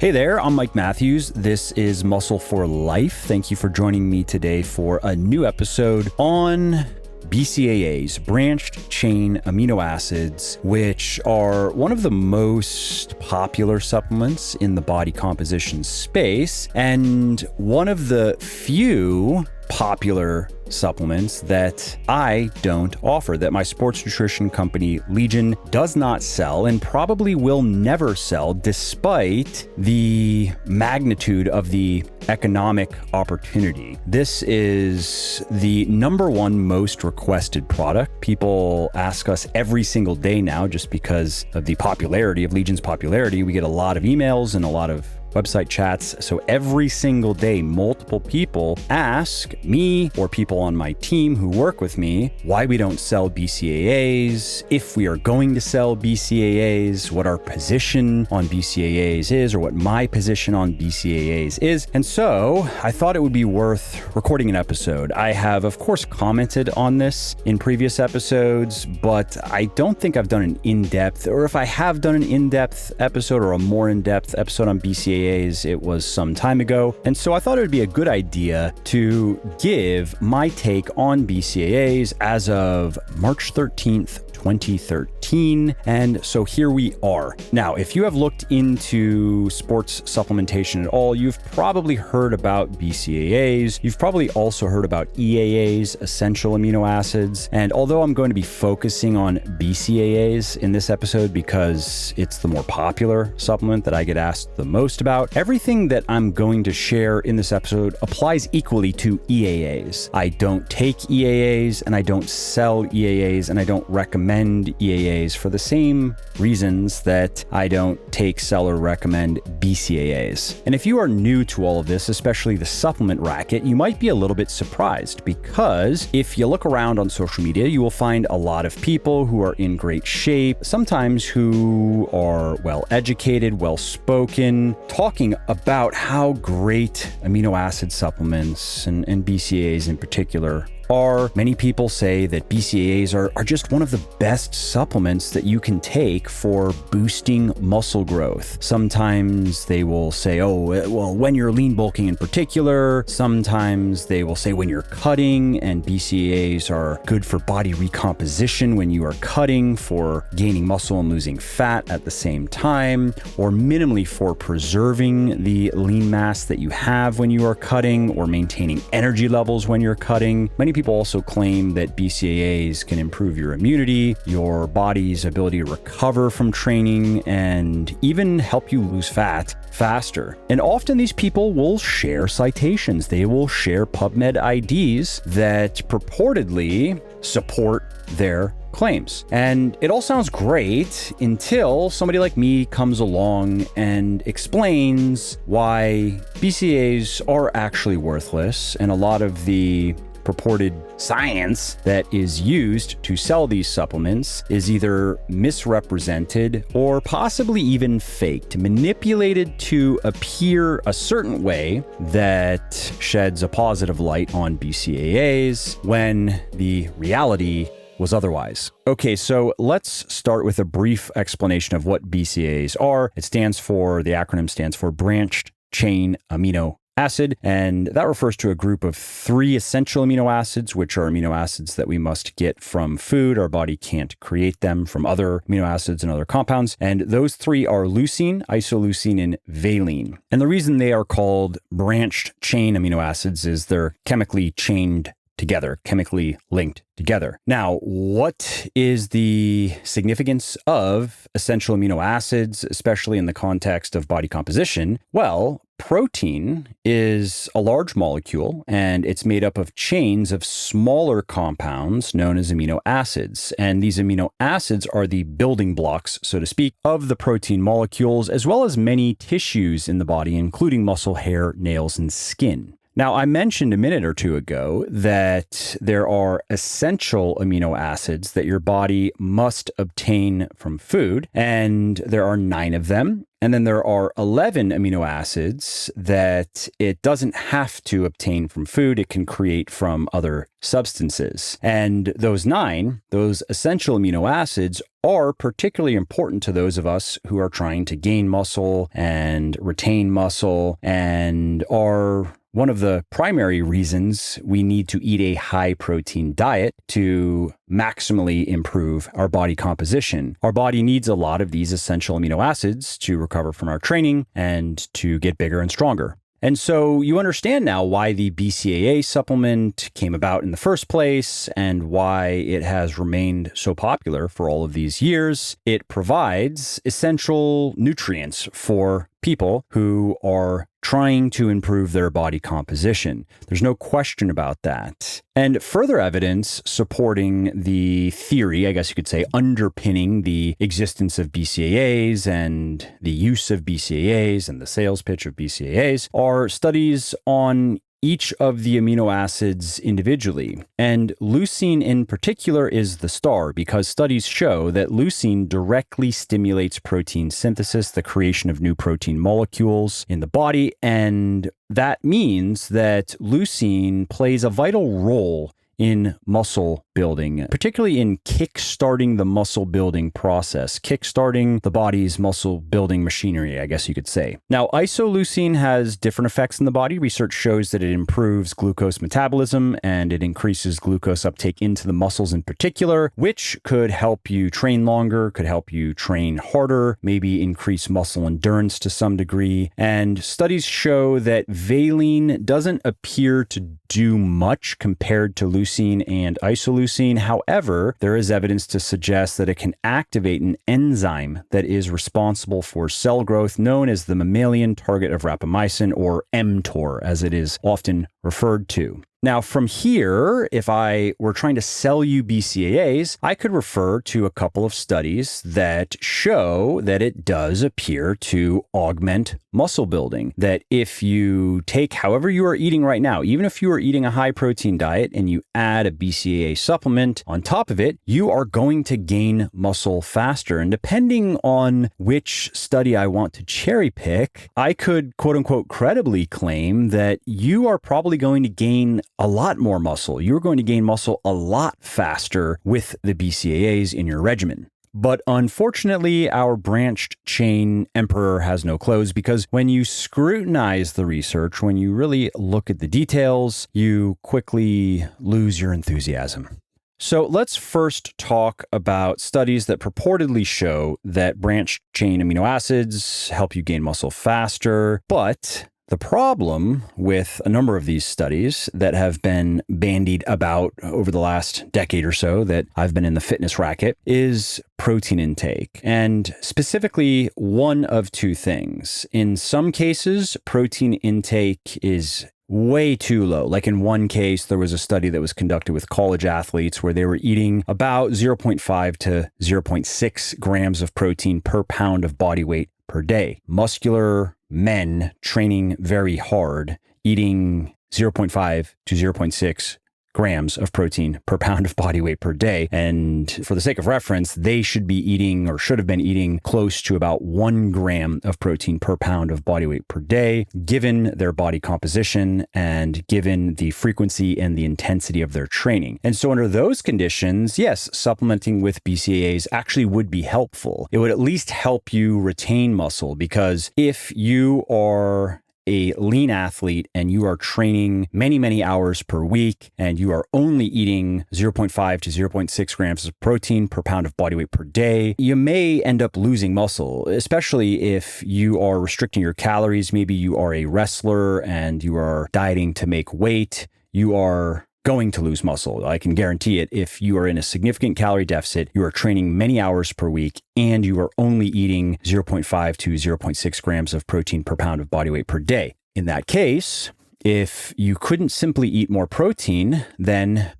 Hey there, I'm Mike Matthews. This is Muscle for Life. Thank you for joining me today for a new episode on BCAAs, branched chain amino acids, which are one of the most popular supplements in the body composition space, and one of the few popular supplements that I don't offer, that my sports nutrition company Legion does not sell and probably will never sell, despite the magnitude of the economic opportunity. This is the number one most requested product. People ask us every single day now, just because of the popularity of Legion's popularity. We get a lot of emails and a lot of website chats. So every single day, multiple people ask me or people on my team who work with me why we don't sell BCAAs, if we are going to sell BCAAs, what our position on BCAAs is, or what my position on BCAAs is. And so I thought it would be worth recording an episode. I have, of course, commented on this in previous episodes, but I don't think I've done an in-depth, or if I have done an in-depth episode or a more in-depth episode on BCAAs, it was some time ago. And so I thought it would be a good idea to give my take on BCAAs as of March 13th, 2013. And so here we are. Now, if you have looked into sports supplementation at all, you've probably heard about BCAAs. You've probably also heard about EAAs, essential amino acids. And although I'm going to be focusing on BCAAs in this episode because it's the more popular supplement that I get asked the most about, everything that I'm going to share in this episode applies equally to EAAs. I don't take EAAs and I don't sell EAAs and I don't recommend EAAs for the same reasons that I don't take, sell, or recommend BCAAs. And if you are new to all of this, especially the supplement racket, you might be a little bit surprised, because if you look around on social media, you will find a lot of people who are in great shape, sometimes who are well-educated, well-spoken, talking about how great amino acid supplements and BCAAs in particular are. Many people say that BCAAs are just one of the best supplements that you can take for boosting muscle growth. Sometimes they will say, oh, well, when you're lean bulking in particular. Sometimes they will say when you're cutting, and BCAAs are good for body recomposition when you are cutting, for gaining muscle and losing fat at the same time, or minimally for preserving the lean mass that you have when you are cutting, or maintaining energy levels when you're cutting. Many people also claim that BCAAs can improve your immunity, your body's ability to recover from training, and even help you lose fat faster. And often these people will share citations. They will share PubMed IDs that purportedly support their claims. And it all sounds great until somebody like me comes along and explains why BCAAs are actually worthless, and a lot of the purported science that is used to sell these supplements is either misrepresented or possibly even faked, manipulated to appear a certain way that sheds a positive light on BCAAs when the reality was otherwise. Okay, so let's start with a brief explanation of what BCAAs are. The acronym stands for branched chain amino acid, and that refers to a group of 3 essential amino acids, which are amino acids that we must get from food. Our body can't create them from other amino acids and other compounds. And those 3 are leucine, isoleucine, and valine. And the reason they are called branched chain amino acids is they're chemically chained together, chemically linked together. Now, what is the significance of essential amino acids, especially in the context of body composition? Well, protein is a large molecule, and it's made up of chains of smaller compounds known as amino acids. And these amino acids are the building blocks, so to speak, of the protein molecules, as well as many tissues in the body, including muscle, hair, nails, and skin. Now, I mentioned a minute or two ago that there are essential amino acids that your body must obtain from food, and there are 9 of them. And then there are 11 amino acids that it doesn't have to obtain from food. It can create from other substances. And those 9, those essential amino acids, are particularly important to those of us who are trying to gain muscle and retain muscle, and are one of the primary reasons we need to eat a high protein diet to maximally improve our body composition. Our body needs a lot of these essential amino acids to recover from our training and to get bigger and stronger. And so you understand now why the BCAA supplement came about in the first place and why it has remained so popular for all of these years. It provides essential nutrients for people who are trying to improve their body composition. There's no question about that. And further evidence supporting the theory, I guess you could say, underpinning the existence of BCAAs and the use of BCAAs and the sales pitch of BCAAs are studies on each of the amino acids individually. And leucine in particular is the star because studies show that leucine directly stimulates protein synthesis, the creation of new protein molecules in the body. And that means that leucine plays a vital role in muscle building, particularly in kickstarting the muscle building process, kickstarting the body's muscle building machinery, I guess you could say. Now, isoleucine has different effects in the body. Research shows that it improves glucose metabolism and it increases glucose uptake into the muscles in particular, which could help you train longer, could help you train harder, maybe increase muscle endurance to some degree. And studies show that valine doesn't appear to do much compared to leucine and isoleucine. However, there is evidence to suggest that it can activate an enzyme that is responsible for cell growth known as the mammalian target of rapamycin, or mTOR, as it is often referred to. Now, from here, if I were trying to sell you BCAAs, I could refer to a couple of studies that show that it does appear to augment muscle building. That if you take however you are eating right now, even if you are eating a high protein diet and you add a BCAA supplement on top of it, you are going to gain muscle faster. And depending on which study I want to cherry pick, I could quote unquote credibly claim that you are probably going to gain a lot more muscle. You're going to gain muscle a lot faster with the BCAAs in your regimen. But unfortunately, our branched chain emperor has no clothes, because when you scrutinize the research, when you really look at the details, you quickly lose your enthusiasm. So let's first talk about studies that purportedly show that branched chain amino acids help you gain muscle faster, but the problem with a number of these studies that have been bandied about over the last decade or so that I've been in the fitness racket is protein intake, and specifically one of two things. In some cases, protein intake is way too low. Like in one case, there was a study that was conducted with college athletes where they were eating about 0.5 to 0.6 grams of protein per pound of body weight per day. Muscular men training very hard, eating 0.5 to 0.6 grams of protein per pound of body weight per day. And for the sake of reference, they should be eating, or should have been eating, close to about 1 gram of protein per pound of body weight per day, given their body composition and given the frequency and the intensity of their training. And so under those conditions, yes, supplementing with BCAAs actually would be helpful. It would at least help you retain muscle, because if you are a lean athlete and you are training many, many hours per week and you are only eating 0.5 to 0.6 grams of protein per pound of body weight per day, you may end up losing muscle, especially if you are restricting your calories. Maybe you are a wrestler and you are dieting to make weight. You are going to lose muscle. I can guarantee it. If you are in a significant calorie deficit, you are training many hours per week, and you are only eating 0.5 to 0.6 grams of protein per pound of body weight per day. In that case, if you couldn't simply eat more protein, then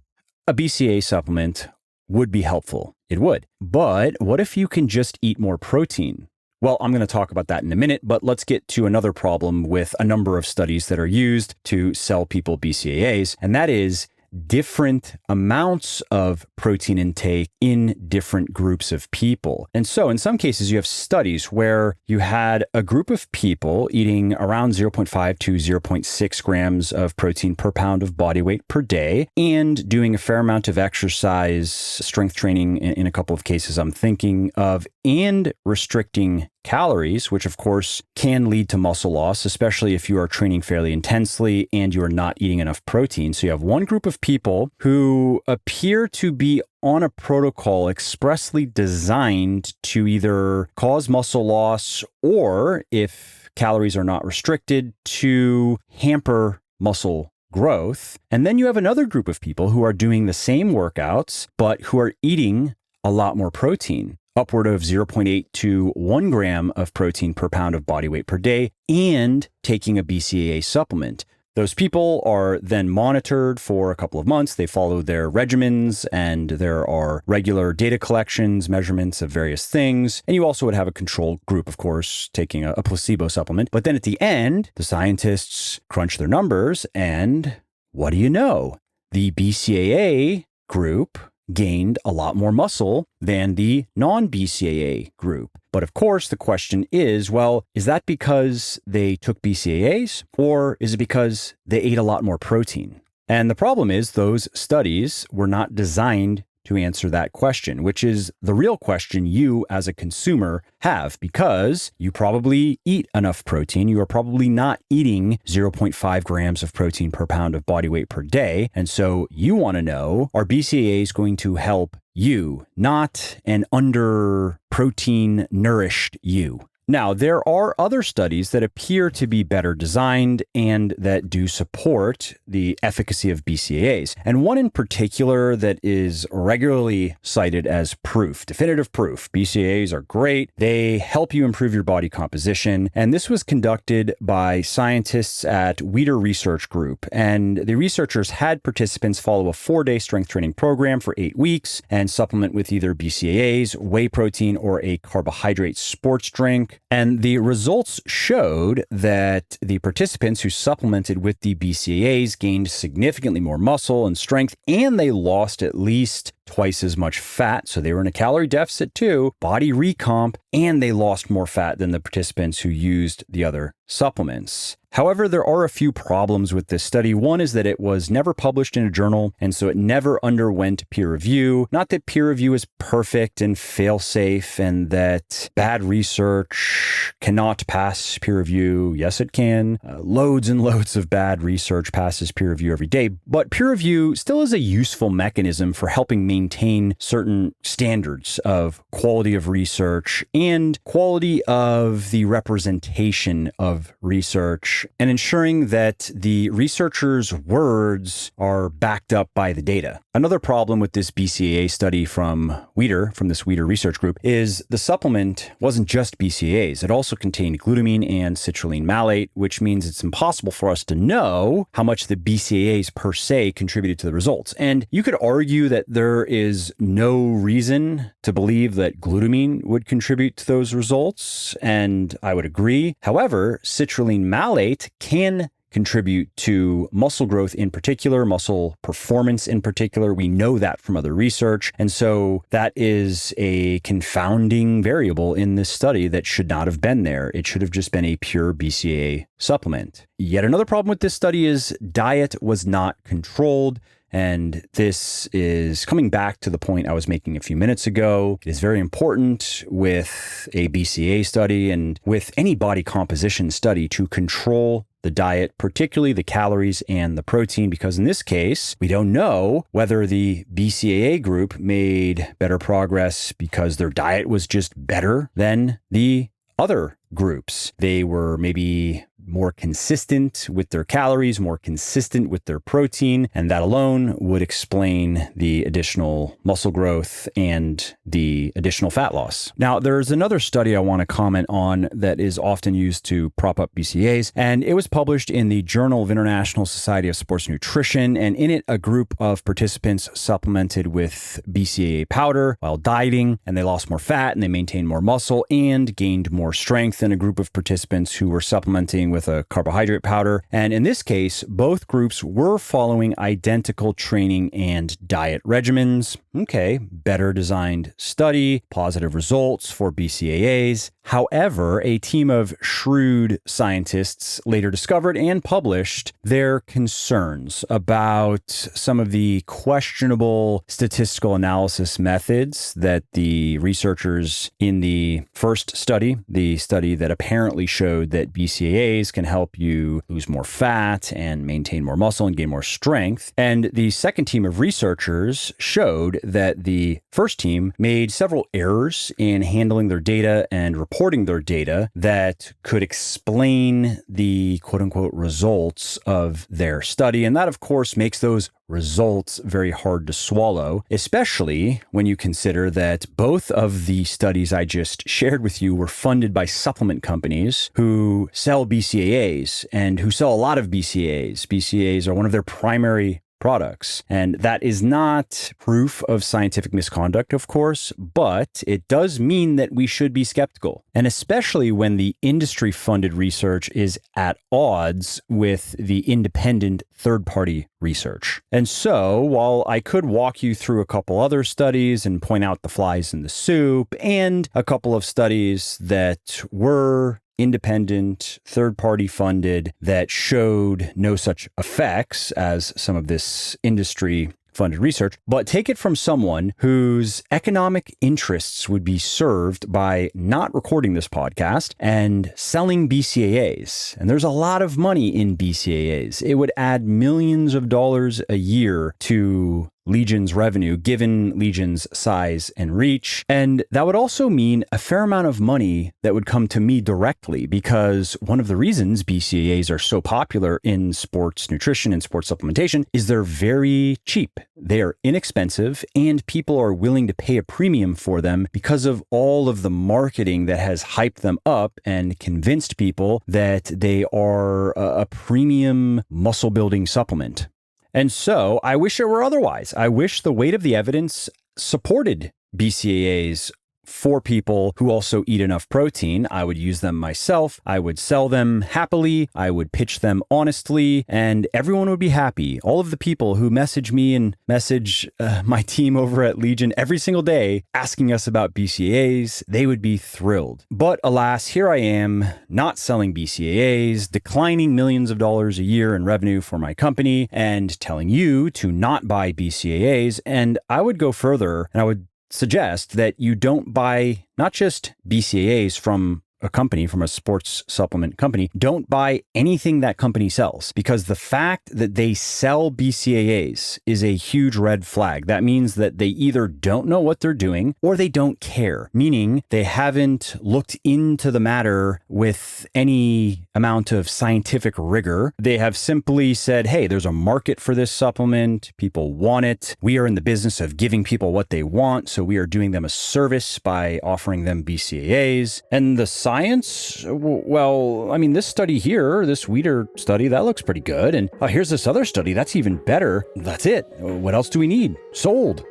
a BCAA supplement would be helpful. It would. But what if you can just eat more protein Well, I'm going to talk about that in a minute, but let's get to another problem with a number of studies that are used to sell people BCAAs, and that is different amounts of protein intake in different groups of people. And so in some cases, you have studies where you had a group of people eating around 0.5 to 0.6 grams of protein per pound of body weight per day and doing a fair amount of exercise, strength training in a couple of cases I'm thinking of, and restricting calories, which of course can lead to muscle loss, especially if you are training fairly intensely and you are not eating enough protein. So you have one group of people who appear to be on a protocol expressly designed to either cause muscle loss or, if calories are not restricted, to hamper muscle growth. And then you have another group of people who are doing the same workouts, but who are eating a lot more protein, upward of 0.8 to 1 gram of protein per pound of body weight per day, and taking a BCAA supplement. Those people are then monitored for a couple of months. They follow their regimens, and there are regular data collections, measurements of various things. And you also would have a control group, of course, taking a placebo supplement. But then at the end, the scientists crunch their numbers, and what do you know? The BCAA group gained a lot more muscle than the non-BCAA group. But of course, the question is, well, is that because they took BCAAs, or is it because they ate a lot more protein? And the problem is those studies were not designed to answer that question, which is the real question you as a consumer have, because you probably eat enough protein. You are probably not eating 0.5 grams of protein per pound of body weight per day. And so you want to know, are BCAAs going to help you, not an under protein nourished you? Now, there are other studies that appear to be better designed and that do support the efficacy of BCAAs. And one in particular that is regularly cited as proof, definitive proof. BCAAs are great. They help you improve your body composition. And this was conducted by scientists at Whey Research Group. And the researchers had participants follow a 4-day strength training program for 8 weeks and supplement with either BCAAs, whey protein, or a carbohydrate sports drink. And the results showed that the participants who supplemented with the BCAAs gained significantly more muscle and strength, and they lost at least twice as much fat. So they were in a calorie deficit too, body recomp, and they lost more fat than the participants who used the other supplements. However, there are a few problems with this study. One is that it was never published in a journal, and so it never underwent peer review. Not that peer review is perfect and fail-safe and that bad research cannot pass peer review. Yes, it can. Loads and loads of bad research passes peer review every day, but peer review still is a useful mechanism for helping maintain certain standards of quality of research and quality of the representation of research, and ensuring that the researchers' words are backed up by the data. Another problem with this BCAA study from this Whey Research Group, is the supplement wasn't just BCAAs. It also contained glutamine and citrulline malate, which means it's impossible for us to know how much the BCAAs per se contributed to the results. And you could argue that there is no reason to believe that glutamine would contribute to those results, and I would agree. However, citrulline malate can contribute to muscle growth in particular, muscle performance in particular. We know that from other research. And so that is a confounding variable in this study that should not have been there. It should have just been a pure BCAA supplement. Yet another problem with this study is diet was not controlled. And this is coming back to the point I was making a few minutes ago. It is very important with a BCAA study and with any body composition study to control the diet, particularly the calories and the protein, because in this case, we don't know whether the BCAA group made better progress because their diet was just better than the other groups. They were maybe more consistent with their calories, more consistent with their protein, and that alone would explain the additional muscle growth and the additional fat loss. Now, there's another study I want to comment on that is often used to prop up BCAAs, and it was published in the Journal of International Society of Sports Nutrition, and in it, a group of participants supplemented with BCAA powder while dieting, and they lost more fat and they maintained more muscle and gained more strength than a group of participants who were supplementing with a carbohydrate powder. And in this case, both groups were following identical training and diet regimens. Okay, better designed study, positive results for BCAAs. However, a team of shrewd scientists later discovered and published their concerns about some of the questionable statistical analysis methods that the researchers in the first study, the study that apparently showed that BCAAs can help you lose more fat and maintain more muscle and gain more strength. And the second team of researchers showed that the first team made several errors in handling their data and reporting their data that could explain the quote unquote results of their study. And that, of course, makes those results very hard to swallow, especially when you consider that both of the studies I just shared with you were funded by supplement companies who sell BCAAs and who sell a lot of BCAAs. BCAAs are one of their primary products. And that is not proof of scientific misconduct, of course, but it does mean that we should be skeptical. And especially when the industry-funded research is at odds with the independent third-party research. And so, while I could walk you through a couple other studies and point out the flies in the soup, and a couple of studies that were independent, third-party funded that showed no such effects as some of this industry-funded research, but take it from someone whose economic interests would be served by not recording this podcast and selling BCAAs. And there's a lot of money in BCAAs. It would add millions of dollars a year to Legion's revenue, given Legion's size and reach. And that would also mean a fair amount of money that would come to me directly, because one of the reasons BCAAs are so popular in sports nutrition and sports supplementation is they're very cheap. They are inexpensive, and people are willing to pay a premium for them because of all of the marketing that has hyped them up and convinced people that they are a premium muscle building supplement. And so I wish it were otherwise. I wish the weight of the evidence supported BCAAs for people who also eat enough protein. I would use them myself. I would sell them happily. I would pitch them honestly, and everyone would be happy. All of the people who message me and message my team over at Legion every single day asking us about BCAAs, they would be thrilled. But alas, here I am not selling BCAAs, declining millions of dollars a year in revenue for my company, and telling you to not buy BCAAs. And I would go further, and I would suggest that you don't buy not just BCAAs from a company, from a sports supplement company. Don't buy anything that company sells, because the fact that they sell BCAAs is a huge red flag. That means that they either don't know what they're doing or they don't care, meaning they haven't looked into the matter with any amount of scientific rigor. They have simply said, hey, there's a market for this supplement. People want it. We are in the business of giving people what they want, so we are doing them a service by offering them BCAAs. And the science, well, I mean, this study here, this Weeder study, that looks pretty good. And here's this other study, that's even better. That's it. What else do we need? Sold.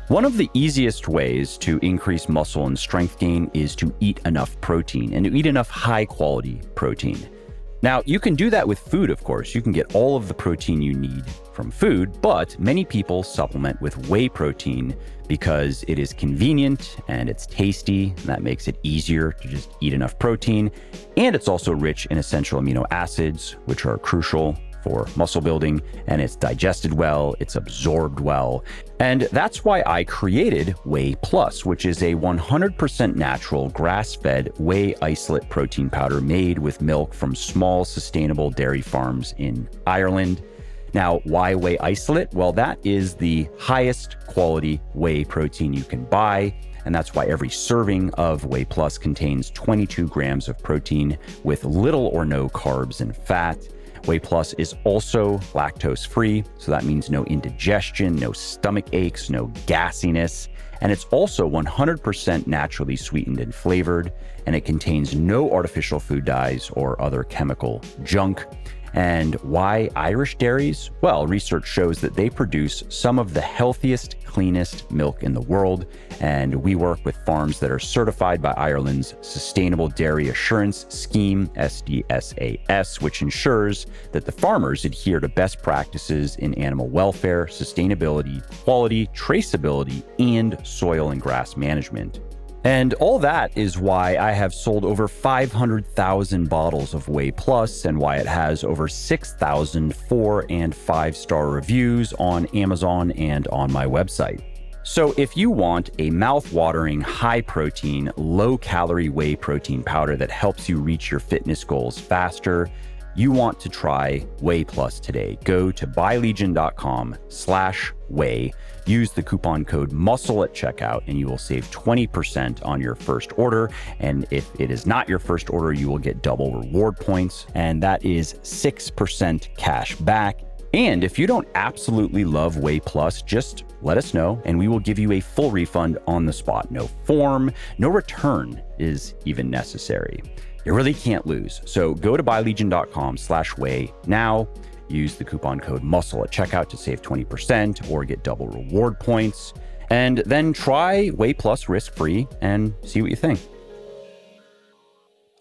One of the easiest ways to increase muscle and strength gain is to eat enough protein, and to eat enough high-quality protein. Now, you can do that with food, of course. You can get all of the protein you need from food, but many people supplement with whey protein because it is convenient and it's tasty. That makes it easier to just eat enough protein. And it's also rich in essential amino acids, which are crucial for muscle building, and it's digested well, it's absorbed well. And that's why I created Whey Plus, which is a 100% natural grass-fed whey isolate protein powder made with milk from small sustainable dairy farms in Ireland. Now, why whey isolate? Well, that is the highest quality whey protein you can buy. and that's why every serving of Whey Plus contains 22 grams of protein with little or no carbs and fat. Whey Plus is also lactose-free, so that means no indigestion, no stomach aches, no gassiness, and it's also 100% naturally sweetened and flavored, and it contains no artificial food dyes or other chemical junk. And why Irish dairies? Well, research shows that they produce some of the healthiest, cleanest milk in the world, and we work with farms that are certified by Ireland's Sustainable Dairy Assurance Scheme, SDSAS, which ensures that the farmers adhere to best practices in animal welfare, sustainability, quality, traceability, and soil and grass management. And all that is why I have sold over 500,000 bottles of Whey Plus and why it has over 6,000 4- and 5-star reviews on Amazon and on my website. So if you want a mouth-watering, high-protein, low-calorie whey protein powder that helps you reach your fitness goals faster, you want to try Whey Plus today. Go to buylegion.com/whey. Use the coupon code MUSCLE at checkout and you will save 20% on your first order. And if it is not your first order, you will get double reward points, and that is 6% cash back. And if you don't absolutely love Whey Plus, just let us know and we will give you a full refund on the spot. No form, no return is even necessary. You really can't lose. So go to buylegion.com/whey now. Use the coupon code MUSCLE at checkout to save 20% or get double reward points. And then try Whey Plus risk-free and see what you think.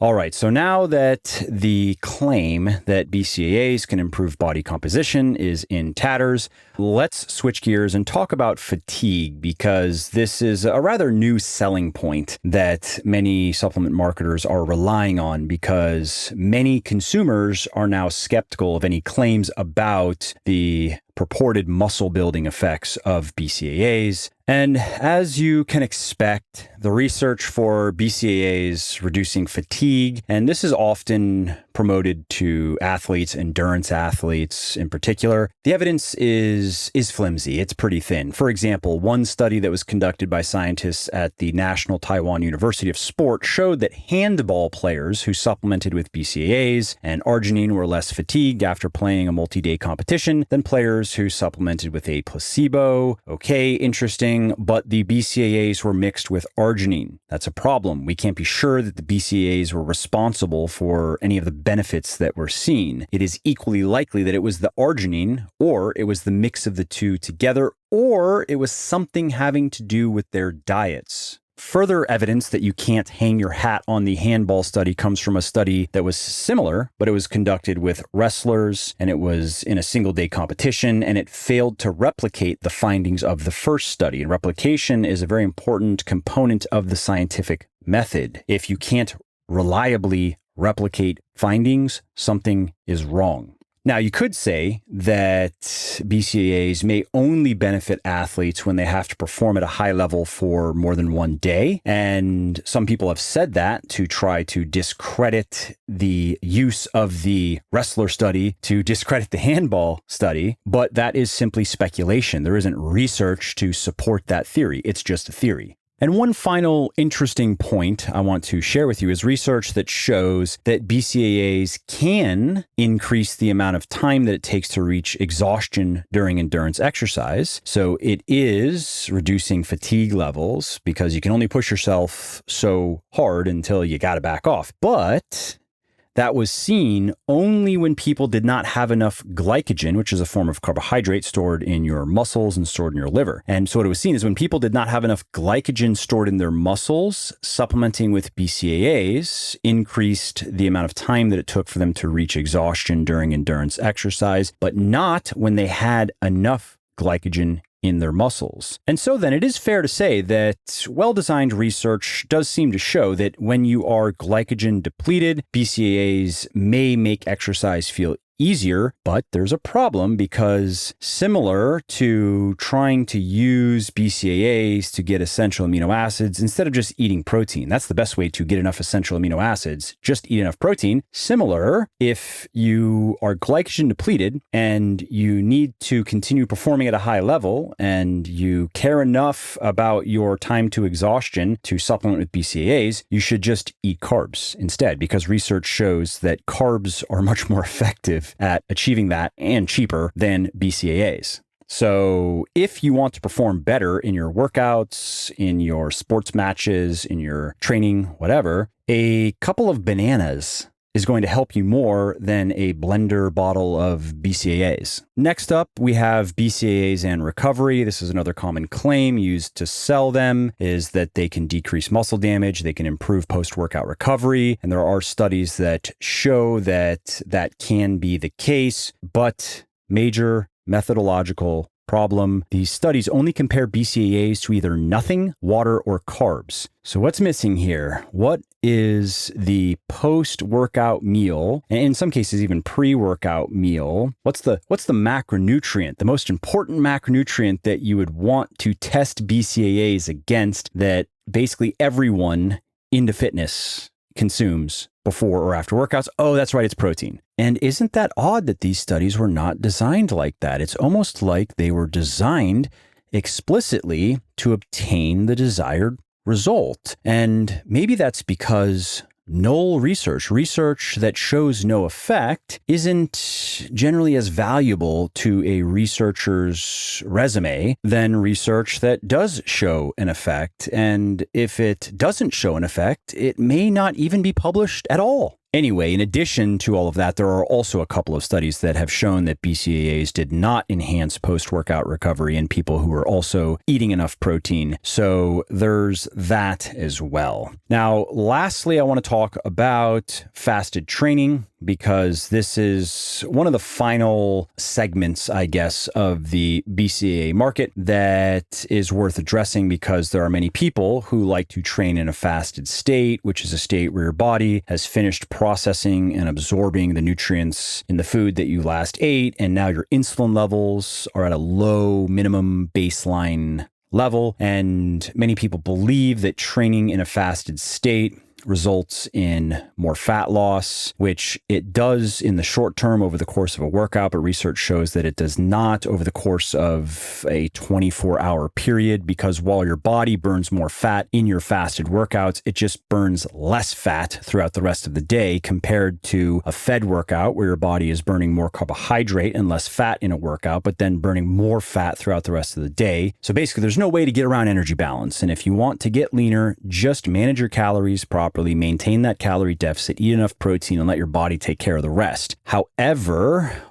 All right, so now that the claim that BCAAs can improve body composition is in tatters, let's switch gears and talk about fatigue, because this is a rather new selling point that many supplement marketers are relying on, because many consumers are now skeptical of any claims about the purported muscle building effects of BCAAs. And as you can expect, the research for BCAAs reducing fatigue, and this is often promoted to athletes, endurance athletes in particular, the evidence is flimsy. It's pretty thin. For example, one study that was conducted by scientists at the National Taiwan University of Sport showed that handball players who supplemented with BCAAs and arginine were less fatigued after playing a multi-day competition than players who supplemented with a placebo. Okay, interesting, but the BCAAs were mixed with arginine. That's a problem. We can't be sure that the BCAAs were responsible for any of the benefits that were seen. It is equally likely that it was the arginine, or it was the mix of the two together, or it was something having to do with their diets. Further evidence that you can't hang your hat on the handball study comes from a study that was similar, but it was conducted with wrestlers and it was in a single-day competition, and it failed to replicate the findings of the first study. And replication is a very important component of the scientific method. If you can't reliably replicate findings, something is wrong. Now, you could say that BCAAs may only benefit athletes when they have to perform at a high level for more than one day. And some people have said that to try to discredit the use of the wrestler study, to discredit the handball study. But that is simply speculation. There isn't research to support that theory. It's just a theory. And one final interesting point I want to share with you is research that shows that BCAAs can increase the amount of time that it takes to reach exhaustion during endurance exercise. So it is reducing fatigue levels because you can only push yourself so hard until you got to back off. But that was seen only when people did not have enough glycogen, which is a form of carbohydrate stored in your muscles and stored in your liver. And so what it was seen is when people did not have enough glycogen stored in their muscles, supplementing with BCAAs increased the amount of time that it took for them to reach exhaustion during endurance exercise, but not when they had enough glycogen in their muscles. And so then it is fair to say that well-designed research does seem to show that when you are glycogen depleted, BCAAs may make exercise feel easier, but there's a problem because similar to trying to use BCAAs to get essential amino acids, instead of just eating protein, that's the best way to get enough essential amino acids, just eat enough protein. Similar, if you are glycogen depleted and you need to continue performing at a high level and you care enough about your time to exhaustion to supplement with BCAAs, you should just eat carbs instead, because research shows that carbs are much more effective at achieving that and cheaper than BCAAs. So if you want to perform better in your workouts, in your sports matches, in your training, whatever, a couple of bananas is going to help you more than a blender bottle of BCAAs. Next up, we have BCAAs and recovery. This is another common claim used to sell them, is that they can decrease muscle damage, they can improve post-workout recovery, and there are studies that show that that can be the case, but major methodological problem. These studies only compare BCAAs to either nothing, water, or carbs. So what's missing here? What is the post-workout meal, and in some cases even pre-workout meal? What's the macronutrient, the most important macronutrient that you would want to test BCAAs against, that basically everyone into fitness consumes before or after workouts? Oh, that's right, it's protein. And isn't that odd that these studies were not designed like that? It's almost like they were designed explicitly to obtain the desired result. And maybe that's because null research that shows no effect, isn't generally as valuable to a researcher's resume than research that does show an effect. And if it doesn't show an effect, it may not even be published at all. Anyway, in addition to all of that, there are also a couple of studies that have shown that BCAAs did not enhance post-workout recovery in people who were also eating enough protein. So there's that as well. Now, lastly, I want to talk about fasted training, because this is one of the final segments, I guess, of the BCAA market that is worth addressing, because there are many people who like to train in a fasted state, which is a state where your body has finished processing and absorbing the nutrients in the food that you last ate, and now your insulin levels are at a low minimum baseline level. And many people believe that training in a fasted state results in more fat loss, which it does in the short term over the course of a workout, but research shows that it does not over the course of a 24-hour period, because while your body burns more fat in your fasted workouts, it just burns less fat throughout the rest of the day compared to a fed workout where your body is burning more carbohydrate and less fat in a workout, but then burning more fat throughout the rest of the day. So basically, there's no way to get around energy balance. And if you want to get leaner, just manage your calories properly, maintain that calorie deficit, eat enough protein, and let your body take care of the rest. However,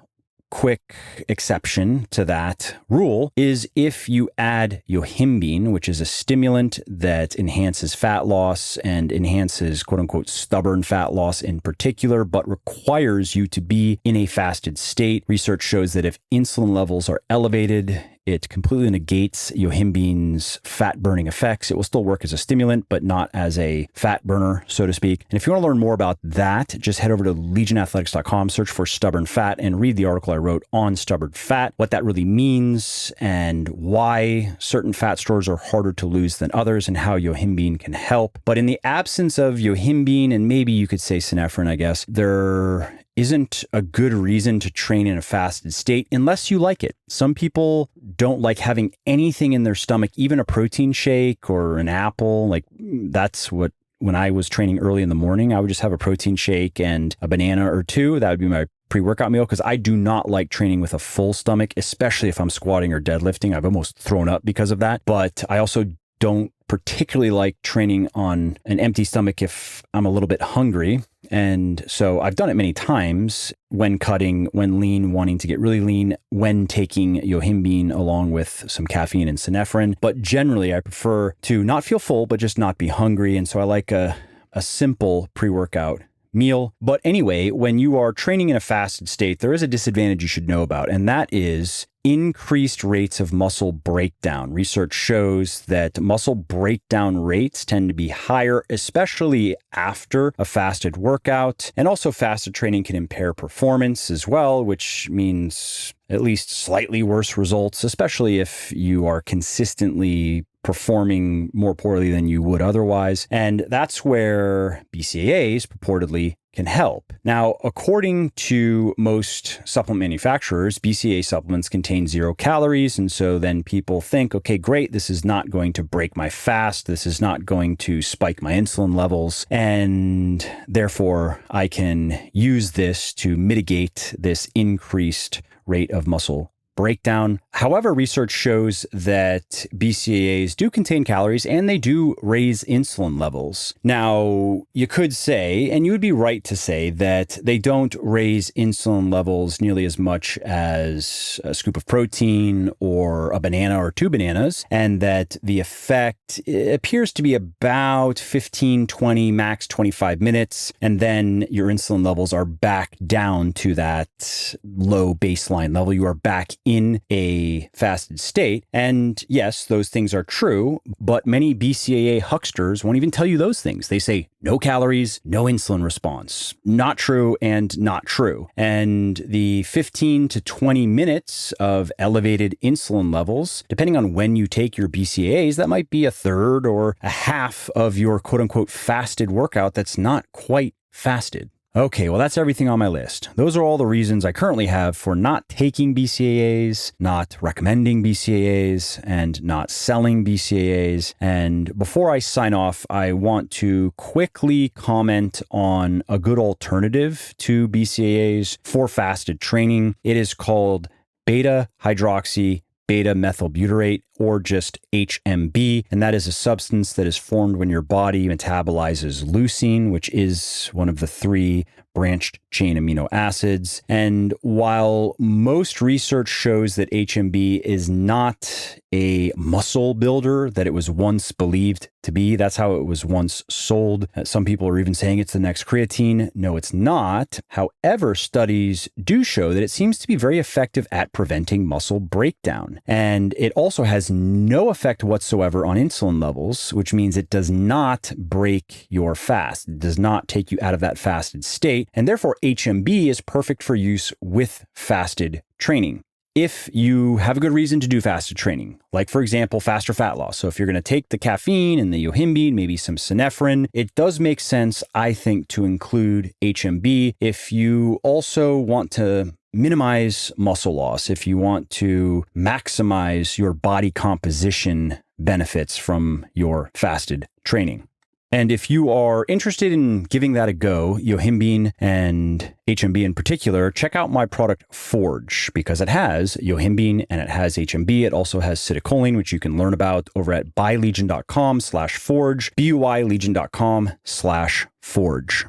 quick exception to that rule is if you add yohimbine, which is a stimulant that enhances fat loss and enhances quote unquote stubborn fat loss in particular, but requires you to be in a fasted state. Research shows that if insulin levels are elevated, it completely negates yohimbine's fat burning effects. It will still work as a stimulant, but not as a fat burner, so to speak. And if you want to learn more about that, just head over to legionathletics.com, search for stubborn fat, and read the article I wrote on stubborn fat, what that really means and why certain fat stores are harder to lose than others and how yohimbine can help. But in the absence of yohimbine, and maybe you could say synephrine, I guess, there isn't a good reason to train in a fasted state unless you like it. Some people don't like having anything in their stomach, even a protein shake or an apple. Like that's what, when I was training early in the morning, I would just have a protein shake and a banana or two. That would be my pre-workout meal, because I do not like training with a full stomach, especially if I'm squatting or deadlifting. I've almost thrown up because of that. But I also don't particularly like training on an empty stomach if I'm a little bit hungry. And so I've done it many times when cutting, when lean, wanting to get really lean, when taking yohimbine along with some caffeine and synephrine. But generally, I prefer to not feel full, but just not be hungry. And so I like a simple pre-workout meal. But anyway, when you are training in a fasted state, there is a disadvantage you should know about, and that is increased rates of muscle breakdown. Research shows that muscle breakdown rates tend to be higher, especially after a fasted workout. And also fasted training can impair performance as well, which means at least slightly worse results, especially if you are consistently performing more poorly than you would otherwise. And that's where BCAAs purportedly can help. Now, according to most supplement manufacturers, BCAA supplements contain 0 calories. And so then people think, okay, great, this is not going to break my fast. This is not going to spike my insulin levels. And therefore, I can use this to mitigate this increased rate of muscle breakdown. However, research shows that BCAAs do contain calories and they do raise insulin levels. Now, you could say, and you would be right to say, that they don't raise insulin levels nearly as much as a scoop of protein or a banana or 2 bananas, and that the effect appears to be about 15, 20, max 25 minutes, and then your insulin levels are back down to that low baseline level. You are back in a fasted state. And yes, those things are true, but many BCAA hucksters won't even tell you those things. They say no calories, no insulin response. Not true and not true. And the 15 to 20 minutes of elevated insulin levels, depending on when you take your BCAAs, that might be a third or a half of your quote unquote fasted workout that's not quite fasted. Okay, well, that's everything on my list. Those are all the reasons I currently have for not taking BCAAs, not recommending BCAAs, and not selling BCAAs. And before I sign off, I want to quickly comment on a good alternative to BCAAs for fasted training. It is called beta-hydroxy beta-methylbutyrate, or just HMB. And that is a substance that is formed when your body metabolizes leucine, which is one of the 3 branched chain amino acids. And while most research shows that HMB is not a muscle builder that it was once believed to be, that's how it was once sold. Some people are even saying it's the next creatine. No, it's not. However, studies do show that it seems to be very effective at preventing muscle breakdown. And it also has no effect whatsoever on insulin levels, which means it does not break your fast. It does not take you out of that fasted state. And therefore, HMB is perfect for use with fasted training. If you have a good reason to do fasted training, like for example, faster fat loss. So if you're going to take the caffeine and the yohimbine, maybe some synephrine, it does make sense, I think, to include HMB. If you also want to minimize muscle loss, if you want to maximize your body composition benefits from your fasted training. And if you are interested in giving that a go, yohimbine and HMB in particular, check out my product Forge, because it has yohimbine and it has HMB. It also has citicoline, which you can learn about over at buylegion.com/forge, buylegion.com/forge.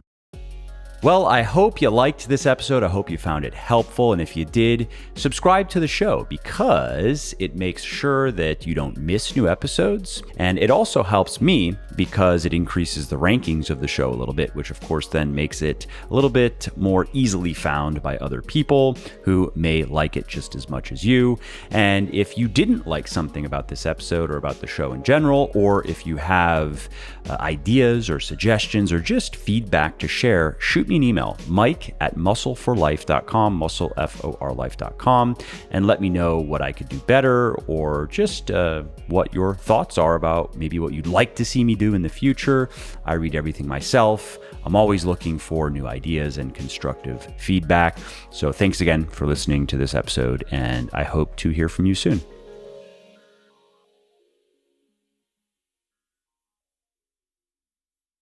Well, I hope you liked this episode. I hope you found it helpful. And if you did, subscribe to the show, because it makes sure that you don't miss new episodes. And it also helps me because it increases the rankings of the show a little bit, which of course then makes it a little bit more easily found by other people who may like it just as much as you. And if you didn't like something about this episode or about the show in general, or if you have ideas or suggestions or just feedback to share, shoot me an email, mike@muscleforlife.com, muscleforlife.com, and let me know what I could do better, or just what your thoughts are about maybe what you'd like to see me do in the future. I read everything myself. I'm always looking for new ideas and constructive feedback. So thanks again for listening to this episode, and I hope to hear from you soon.